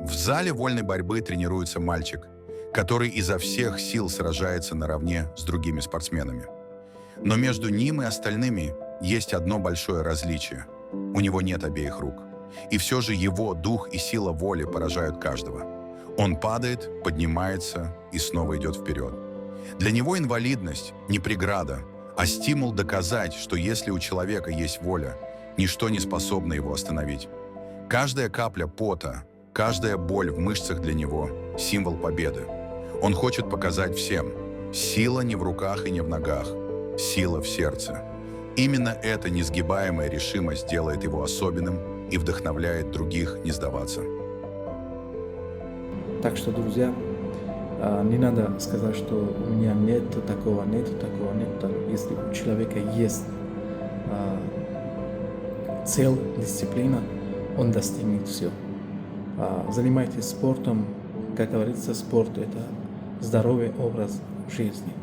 В зале вольной борьбы тренируется мальчик, который изо всех сил сражается наравне с другими спортсменами. Но между ним и остальными есть одно большое различие. У него нет обеих рук. И все же его дух и сила воли поражают каждого. Он падает, поднимается и снова идет вперед. Для него инвалидность не преграда, а стимул доказать, что если у человека есть воля, ничто не способно его остановить. Каждая капля пота, каждая боль в мышцах для него – символ победы. Он хочет показать всем – сила не в руках и не в ногах, сила в сердце. Именно эта несгибаемая решимость делает его особенным и вдохновляет других не сдаваться. Так что, друзья, не надо сказать, что у меня нету такого, нету такого, нету такого. Если у человека есть цель, дисциплина, он достигнет все. Занимайтесь спортом. Как говорится, спорт – это здоровый образ жизни.